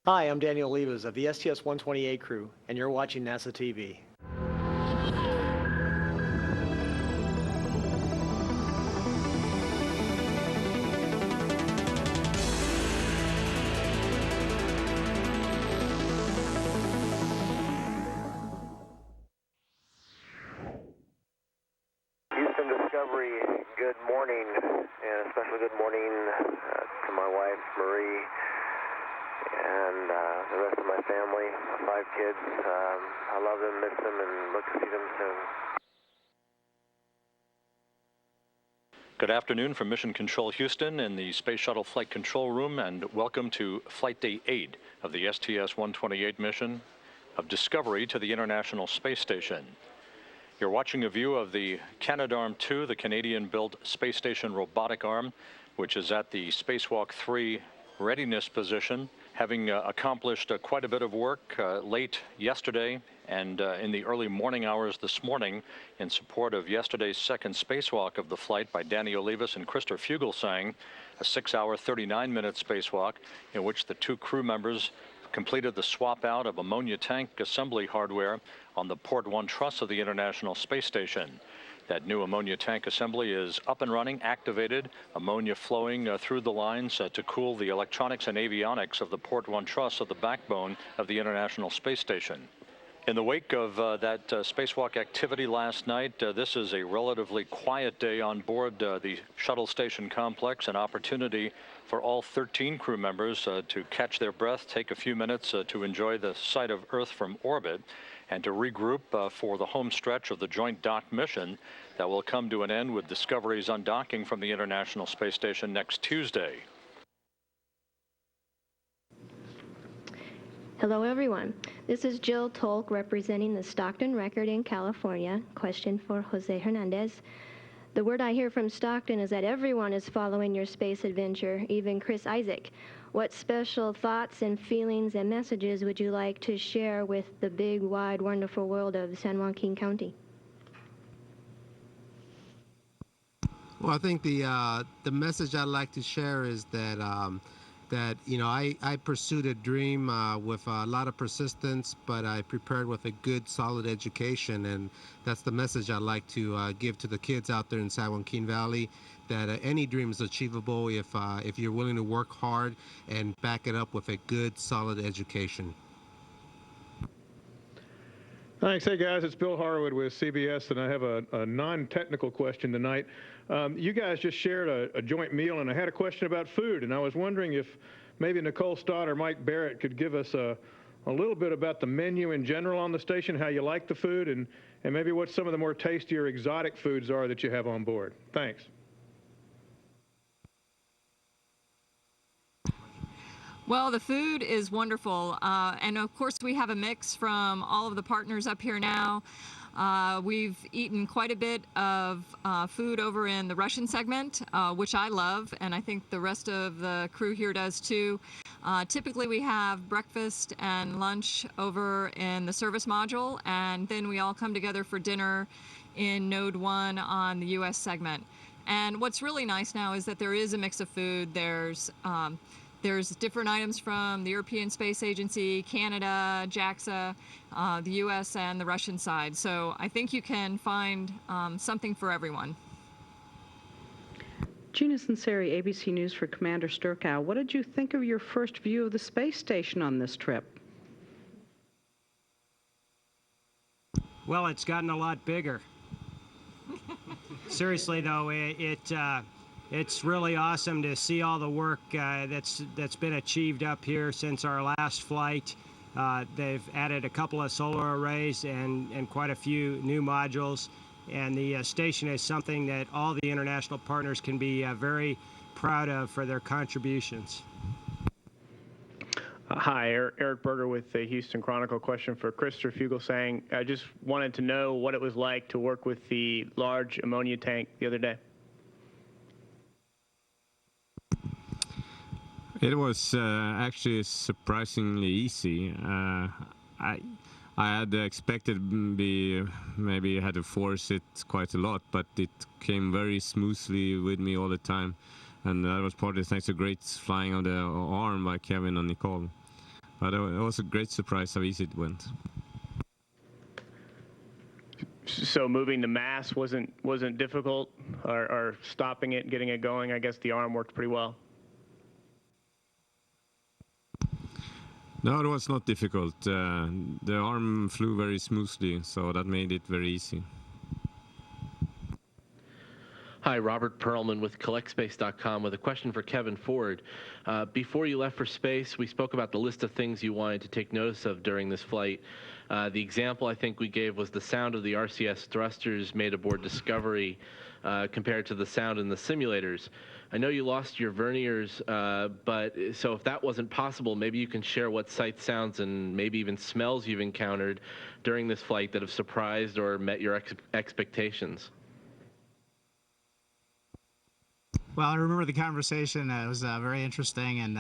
Hi, I'm Daniel Levas of the STS-128 crew, and you're watching NASA TV. Houston Discovery, good morning, and a special good morning to my wife, Marie, and the rest of my family, my 5 kids. I love them, miss them, and look to see them soon. Good afternoon from Mission Control Houston in the Space Shuttle Flight Control Room, and welcome to Flight Day 8 of the STS-128 mission of Discovery to the International Space Station. You're watching a view of the Canadarm2, the Canadian-built space station robotic arm, which is at the Spacewalk 3 readiness position, having accomplished quite a bit of work late yesterday and in the early morning hours this morning in support of yesterday's second spacewalk of the flight by Danny Olivas and Christer Fugelsang, a 6-hour, 39-minute spacewalk in which the 2 crew members completed the swap out of ammonia tank assembly hardware on the Port 1 truss of the International Space Station. That new ammonia tank assembly is up and running, activated, ammonia flowing through the lines to cool the electronics and avionics of the Port 1 truss of the backbone of the International Space Station. In the wake of that spacewalk activity last night, this is a relatively quiet day on board the shuttle station complex, an opportunity for all 13 crew members to catch their breath, take a few minutes to enjoy the sight of Earth from orbit, and to regroup for the home stretch of the joint dock mission that will come to an end with Discovery's undocking from the International Space Station next Tuesday. Hello, everyone. This is Jill Tolk representing the Stockton Record in California. Question for Jose Hernandez. The word I hear from Stockton is that everyone is following your space adventure, even Chris Isaac. What special thoughts and feelings and messages would you like to share with the big, wide, wonderful world of San Joaquin County? Well, I think the message I'd like to share is that I pursued a dream with a lot of persistence, but I prepared with a good, solid education, and that's the message I'd like to give to the kids out there in San Joaquin Valley, that any dream is achievable if you're willing to work hard and back it up with a good, solid education. Thanks. Hey, guys, it's Bill Harwood with CBS, and I have a non-technical question tonight. You guys just shared a joint meal, and I had a question about food, and I was wondering if maybe Nicole Stott or Mike Barrett could give us a little bit about the menu in general on the station, how you like the food, and maybe what some of the more tastier exotic foods are that you have on board. Thanks. Well, the food is wonderful, and of course we have a mix from all of the partners up here now. We've eaten quite a bit of food over in the Russian segment, which I love, and I think the rest of the crew here does too. Typically we have breakfast and lunch over in the service module, and then we all come together for dinner in Node 1 on the US segment. And what's really nice now is that there is a mix of food. There's different items from the European Space Agency, Canada, JAXA, the US, and the Russian side. So I think you can find something for everyone. Gina Sinceri, ABC News for Commander Sturkow. What did you think of your first view of the space station on this trip? Well, it's gotten a lot bigger. Seriously, though, it's really awesome to see all the work that's been achieved up here since our last flight. They've added a couple of solar arrays and quite a few new modules. And the station is something that all the international partners can be very proud of for their contributions. Hi, Eric Berger with the Houston Chronicle. Question for Christer Fugelsang. I just wanted to know what it was like to work with the large ammonia tank the other day. It was actually surprisingly easy. I had expected maybe I had to force it quite a lot, but it came very smoothly with me all the time, and that was partly thanks to great flying on the arm by Kevin and Nicole. But it was a great surprise how easy it went. So moving the mass wasn't difficult, or stopping it, getting it going. I guess the arm worked pretty well. No, it was not difficult. The arm flew very smoothly, so that made it very easy. Hi, Robert Perlman with CollectSpace.com with a question for Kevin Ford. Before you left for space, we spoke about the list of things you wanted to take notice of during this flight. The example I think we gave was the sound of the RCS thrusters made aboard Discovery compared to the sound in the simulators. I know you lost your verniers, but so if that wasn't possible, maybe you can share what sights, sounds, and maybe even smells you've encountered during this flight that have surprised or met your expectations. Well, I remember the conversation. It was very interesting, and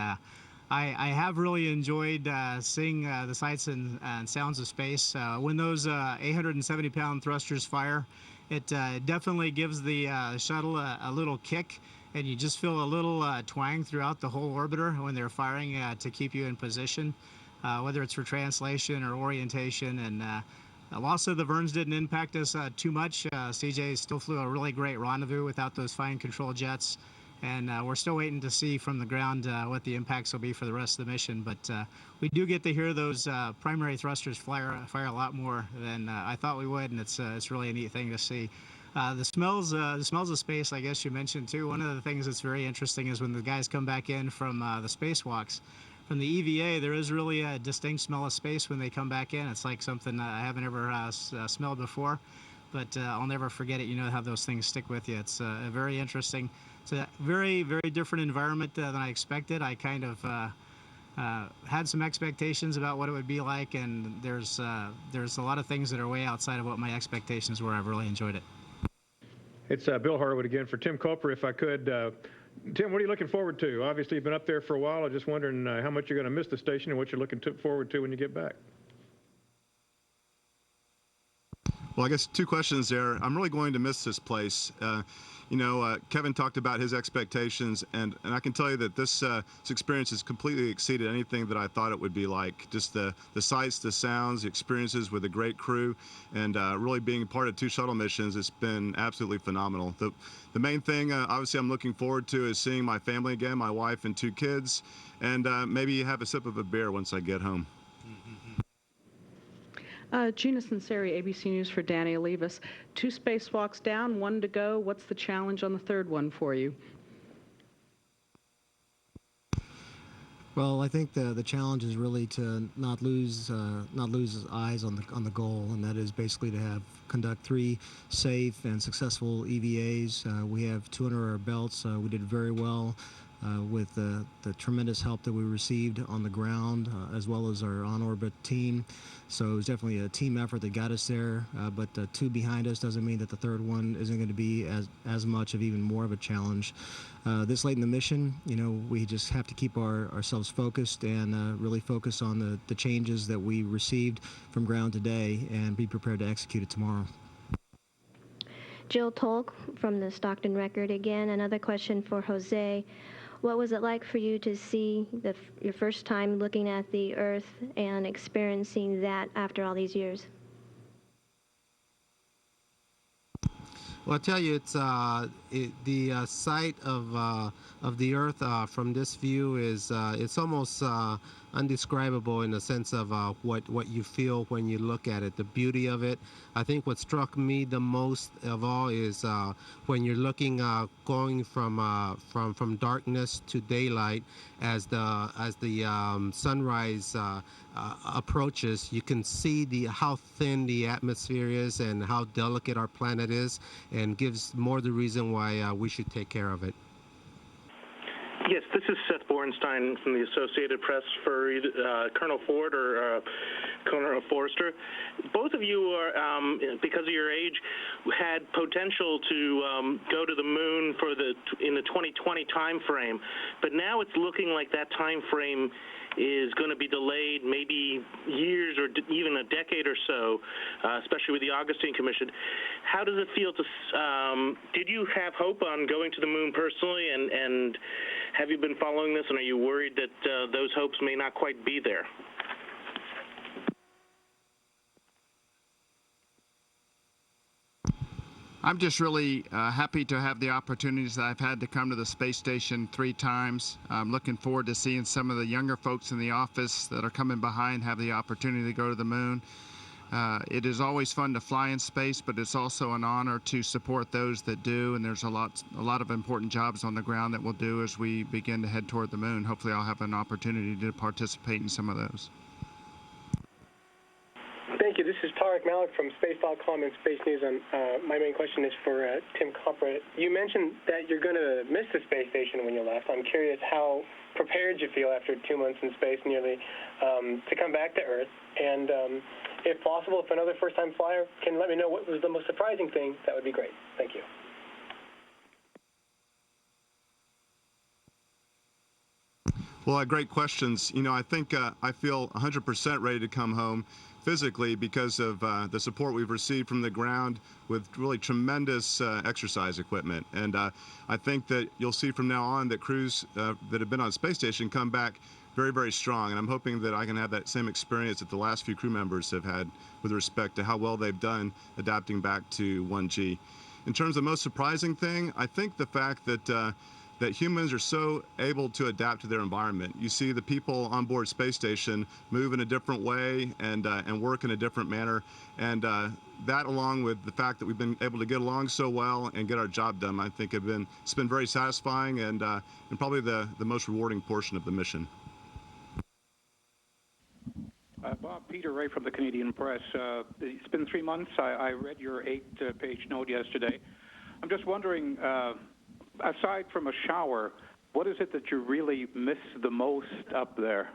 I have really enjoyed seeing the sights and sounds of space. When those 870-pound thrusters fire, it definitely gives the shuttle a little kick, and you just feel a little twang throughout the whole orbiter when they're firing to keep you in position, whether it's for translation or orientation. And the loss of the Verns didn't impact us too much. CJ still flew a really great rendezvous without those fine control jets. And we're still waiting to see from the ground what the impacts will be for the rest of the mission. But we do get to hear those primary thrusters fire a lot more than I thought we would, and it's really a neat thing to see. The smells of space, I guess you mentioned too. One of the things that's very interesting is when the guys come back in from the spacewalks. From the EVA, there is really a distinct smell of space when they come back in. It's like something I haven't ever smelled before, but I'll never forget it. You know how those things stick with you. It's very interesting. It's a very, very different environment than I expected. I kind of had some expectations about what it would be like, and there's a lot of things that are way outside of what my expectations were. I've really enjoyed it. It's Bill Harwood again for Tim Culper, if I could. Tim, what are you looking forward to? Obviously, you've been up there for a while. I'm just wondering how much you're going to miss the station and what you're looking forward to when you get back. Well, I guess two questions there. I'm really going to miss this place. Kevin talked about his expectations, and I can tell you that this experience has completely exceeded anything that I thought it would be like. Just the sights, the sounds, the experiences with a great crew, and really being part of two shuttle missions, it's been absolutely phenomenal. The main thing, obviously, I'm looking forward to is seeing my family again, my wife and two kids, and maybe have a sip of a beer once I get home. Gina Sinceri, ABC News for Danny Olivas. 2 spacewalks down, 1 to go. What's the challenge on the third one for you? Well, I think the challenge is really to not lose eyes on the goal, and that is basically to conduct 3 safe and successful EVAs. We have 2 under our belts. We did very well with the tremendous help that we received on the ground, as well as our on-orbit team. So it was definitely a team effort that got us there, but 2 behind us doesn't mean that the third one isn't going to be as much of even more of a challenge. This late in the mission, we just have to keep ourselves focused and really focus on the changes that we received from ground today and be prepared to execute it tomorrow. Jill Tolk from the Stockton Record again. Another question for Jose. What was it like for you to see your first time looking at the Earth and experiencing that after all these years? Well, I tell you, it's the sight of the Earth from this view is it's almost undescribable in the sense of what you feel when you look at it. The beauty of it. I think what struck me the most of all is when you're looking, going from darkness to daylight as the sunrise approaches. You can see how thin the atmosphere is and how delicate our planet is, and gives more the reason why we should take care of it. Yes, this is Seth Bornstein from the Associated Press for Colonel Ford or Colonel Forrester. Both of you are, because of your age, had potential to go to the moon in the 2020 time frame, but now it's looking like that time frame is going to be delayed maybe years or even a decade or so, especially with the Augustine Commission. How does it feel did you have hope on going to the moon personally, and have you been following this, and are you worried that those hopes may not quite be there? I'm just really happy to have the opportunities that I've had to come to the space station 3 times. I'm looking forward to seeing some of the younger folks in the office that are coming behind have the opportunity to go to the moon. It is always fun to fly in space, but it's also an honor to support those that do, and there's a lot of important jobs on the ground that we'll do as we begin to head toward the moon. Hopefully I'll have an opportunity to participate in some of those. Thank you. This is Tarek Malik from Space.com and Space News. My main question is for Tim Kopra. You mentioned that you're going to miss the space station when you left. I'm curious how prepared you feel after 2 months in space nearly to come back to Earth. And if possible, if another first-time flyer can let me know what was the most surprising thing, that would be great. Thank you. Well, great questions. You know, I think I feel 100% ready to come home physically because of the support we've received from the ground with really tremendous exercise equipment. And I think that you'll see from now on that crews that have been on space station come back very, very strong. And I'm hoping that I can have that same experience that the last few crew members have had with respect to how well they've done adapting back to 1G. In terms of most surprising thing, I think the fact that that humans are so able to adapt to their environment. You see the people on board space station move in a different way and work in a different manner. And that, along with the fact that we've been able to get along so well and get our job done, I think it's been very satisfying and probably the most rewarding portion of the mission. Bob, Peter Ray from the Canadian Press. It's been 3 months. I read your 8-page note yesterday. I'm just wondering, aside from a shower, what is it that you really miss the most up there?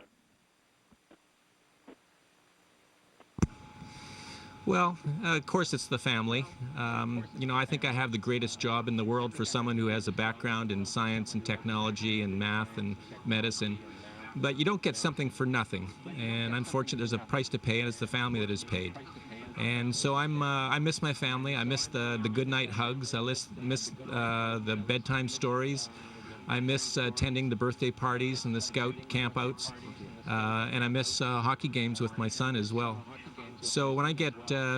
Well, of course it's the family. You know, I think I have the greatest job in the world for someone who has a background in science and technology and math and medicine. But you don't get something for nothing, and unfortunately there's a price to pay, and it's the family that is paid. And so I miss my family. I miss the good night hugs. I miss the bedtime stories. I miss attending the birthday parties and the scout campouts, and I miss hockey games with my son as well. So when I get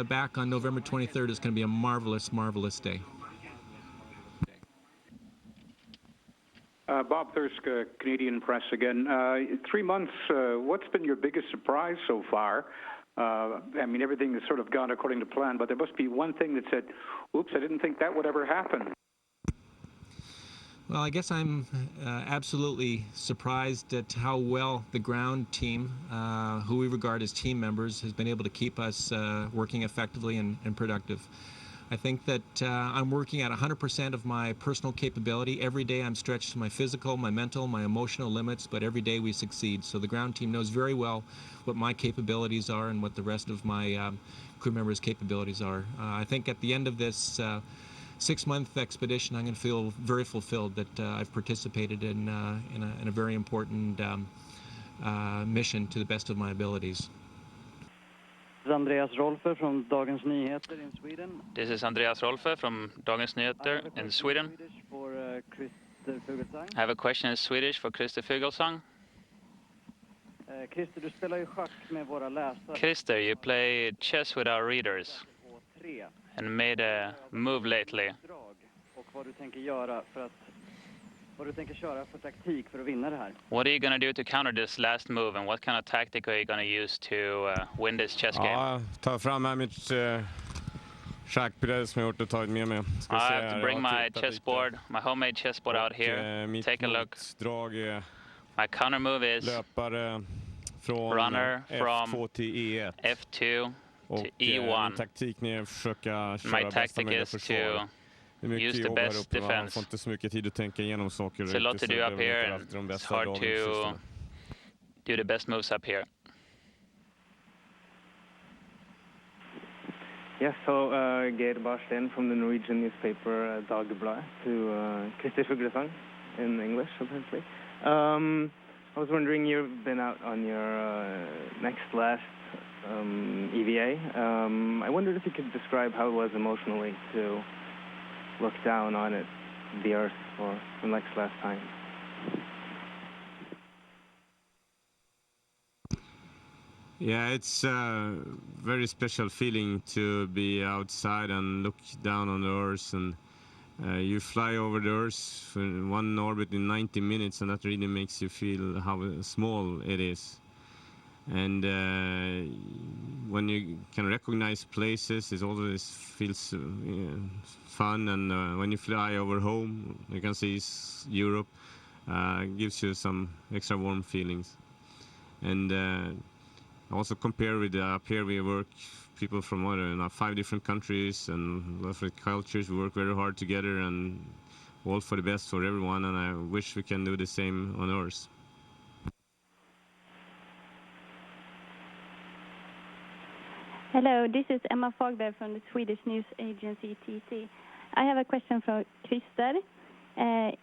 back on November 23rd, it's going to be a marvelous, marvelous day. Bob Thirsk, Canadian Press again. 3 months, what's been your biggest surprise so far? I mean, everything has sort of gone according to plan, but there must be one thing that said, oops, I didn't think that would ever happen. Well, I guess I'm absolutely surprised at how well the ground team, who we regard as team members, has been able to keep us working effectively and productive. I think that I'm working at 100% of my personal capability. Every day I'm stretched to my physical, my mental, my emotional limits, but every day we succeed. So the ground team knows very well what my capabilities are and what the rest of my crew members' capabilities are. I think at the end of this 6-month expedition, I'm going to feel very fulfilled that I've participated in a very important mission to the best of my abilities. Andreas Rolfe from Dagens Nyheter in Sweden. This is Andreas Rolfe from Dagens Nyheter in Sweden. For Christer Fuglesang. I have a question in Swedish for Christer Fuglesang. Christer, du spelar ju schack med våra läsare. Christer, you play chess with our readers and made a move lately. Och vad du tänker göra för att vad du tänker köra för taktik för att vinna det här. What are you going to do to counter this last move, and what kind of tactic are you going to use to win this chess game? Ja, ta fram här mitt schackbräde som jag gjort och tagit med mig. I have to bring my chessboard, my homemade chessboard out here. Take a look. My counter move is runner from F2 till E1. F2 to E1. My tactic is to use the best defense. It's a lot to do up here, and it's hard to do the best moves up here. Yes, so Geir Barsten from the Norwegian newspaper Dagbladet to Christer Fuglesang in English, apparently. I was wondering, you've been out on your last EVA. I wondered if you could describe how it was emotionally to look down on it, the Earth, for the next last time. Yeah, it's a very special feeling to be outside and look down on the Earth, and you fly over the Earth for one orbit in 90 minutes, and that really makes you feel how small it is. And when you can recognize places, it always feels fun. And when you fly over home, you can see Europe, gives you some extra warm feelings. And also compare with up here, we work people from 5 different countries and different cultures. We work very hard together and all for the best for everyone. And I wish we can do the same on Earth. Hello, this is Emma Fogberg from the Swedish news agency TT. I have a question for Christer.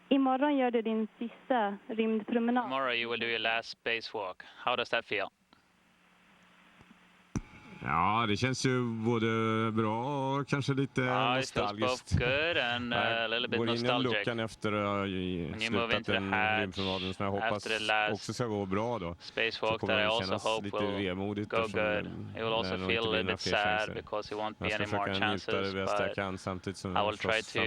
Imorgon gör du din sista rymdpromenad. Tomorrow you will do your last spacewalk. How does that feel? Ja, det känns ju både bra och kanske lite nostalgiskt. It feels both good and a little bit nostalgic. Går in i luckan efter slutat den rymdpromenaden som jag hoppas också ska gå bra då. Spacewalk that I also hope will go good. It will also feel a little bit sad because it won't be any more chances, but I will try to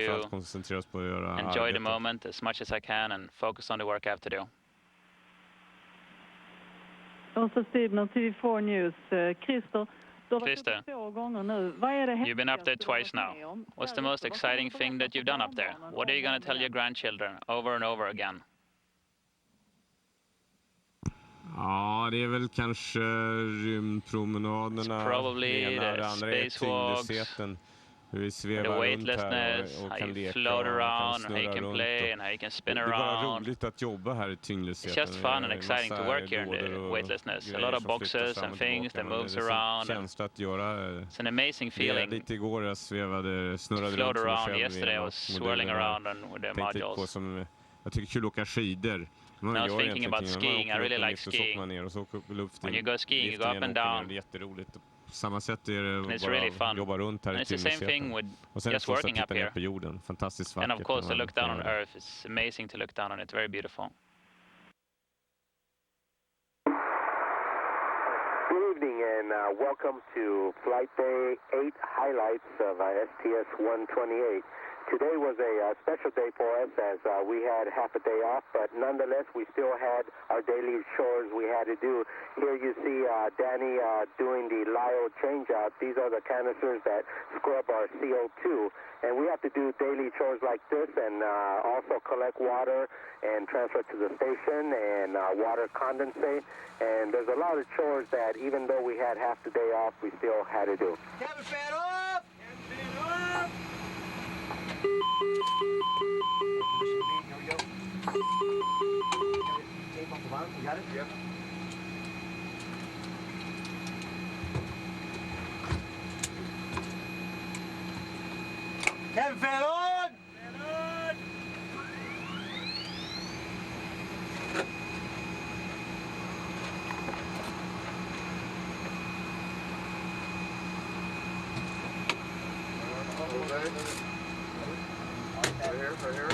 enjoy the moment as much as I can and focus on the work I have to do. Also Stephen on TV4 News. Christer, you've been up there twice now. What's the most exciting thing that you've done up there? What are you going to tell your grandchildren over and over again? Ja, det är väl kanske rymdpromenaderna, probably the spacewalks, the weightlessness, how you float around, how you can play and how you can spin around. It's just fun and exciting to work here in the weightlessness. A lot of boxes and things that moves around. It's an amazing feeling. To float around. Yesterday I was swirling around with the modules. And I was thinking about skiing. I really like skiing. When you go skiing, you go up and down. Samma sätt är det and it's really fun. Jobba runt här and i it's the same thing with just working up here. På jorden. Fantastiskt vackert. And of course, to look down on Earth is amazing to look down on it. Very beautiful. Good evening and welcome to Flight Day 8 highlights of STS-128. Today was a special day for us as we had half a day off, but nonetheless we still had our daily chores we had to do. Here you see Danny doing the LIO change-out. These are the canisters that scrub our CO2, and we have to do daily chores like this and also collect water and transfer to the station and water condensate. And there's a lot of chores that even though we had half the day off, we still had to do. Cabin fan off! Cabin fan off! Here we go. Tape off the bottom. You got it? Yep. Cabin fan on! Fan on! Right here.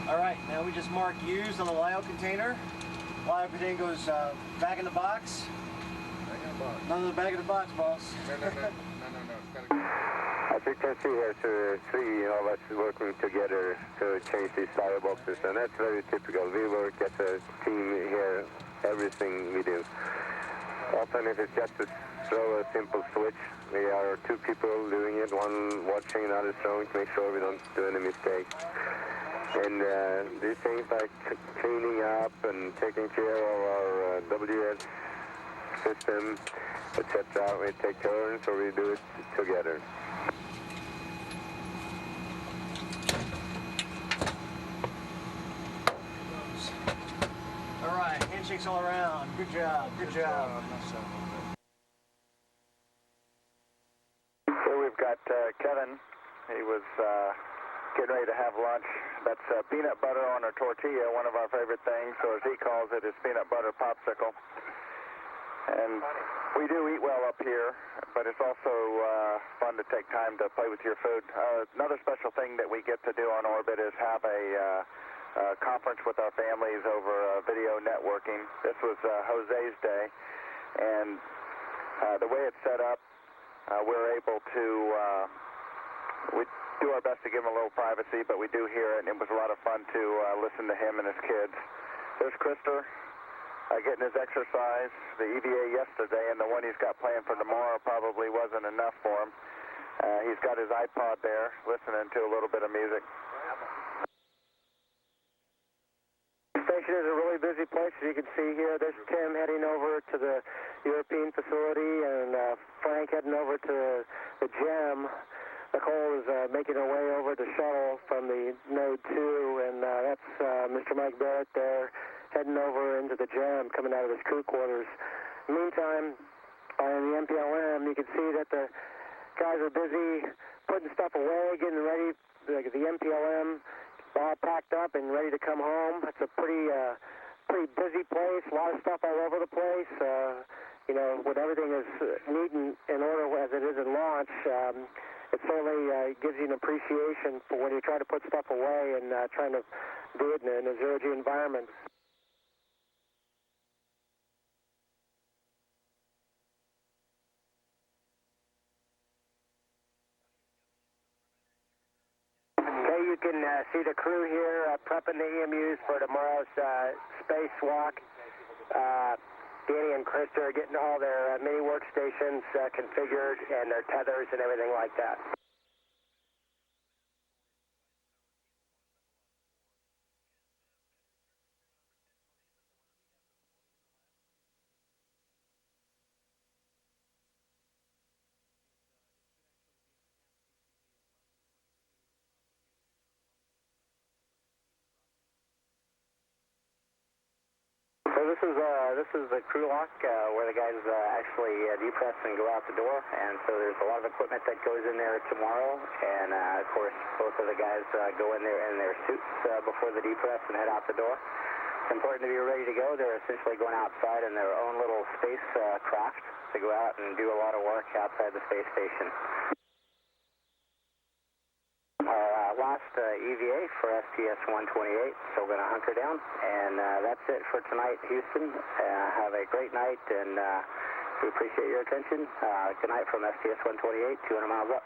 All right, now we just mark used on the LIO container. LIO container goes back in the box. Back in the box. None of the back of the box, boss. No. As you can see here, three of us working together to change these tire boxes, and that's very typical. We work as a team here, everything we do. Often if it's just to throw a simple switch, we are two people doing it, one watching, another throwing to make sure we don't do any mistakes. And these things like cleaning up and taking care of our WS system, etc., we take turns or we do it together. All right, handshakes all around. Good job. Good job. Here we've got Kevin. He was getting ready to have lunch. That's peanut butter on a tortilla, one of our favorite things, or as he calls it, his peanut butter popsicle. And we do eat well up here, but it's also fun to take time to play with your food. Another special thing that we get to do on orbit is have a conference with our families over video networking. This was Jose's day, and the way it's set up, we're able to, we do our best to give him a little privacy, but we do hear it, and it was a lot of fun to listen to him and his kids. There's Krister. Getting his exercise, the EVA yesterday, and the one he's got planned for tomorrow probably wasn't enough for him. He's got his iPod there, listening to a little bit of music. The station is a really busy place, as you can see here. There's Tim heading over to the European facility, and Frank heading over to the GEM. Nicole is making her way over to shuttle from the Node 2, and that's Mr. Mike Barrett there, heading over into the GEM, coming out of his crew quarters. Meantime, in the MPLM, you can see that the guys are busy putting stuff away, getting ready. The MPLM all packed up and ready to come home. It's a pretty busy place, a lot of stuff all over the place. You know, when everything is neat and in order as it is in launch, it certainly gives you an appreciation for when you try to put stuff away and trying to do it in a zero-G environment. Okay, you can see the crew here prepping the EMUs for tomorrow's spacewalk. Danny and Krista are getting all their mini workstations configured and their tethers and everything like that. So this is the crew lock where the guys actually depress and go out the door, and so there's a lot of equipment that goes in there tomorrow, and of course both of the guys go in there in their suits before the depress and head out the door. It's important to be ready to go. They're essentially going outside in their own little space craft to go out and do a lot of work outside the space station. Our last EVA for STS-128, so we're going to hunker down, and that's it for tonight, Houston. Have a great night, and we appreciate your attention. Good night from STS-128, 200 miles up.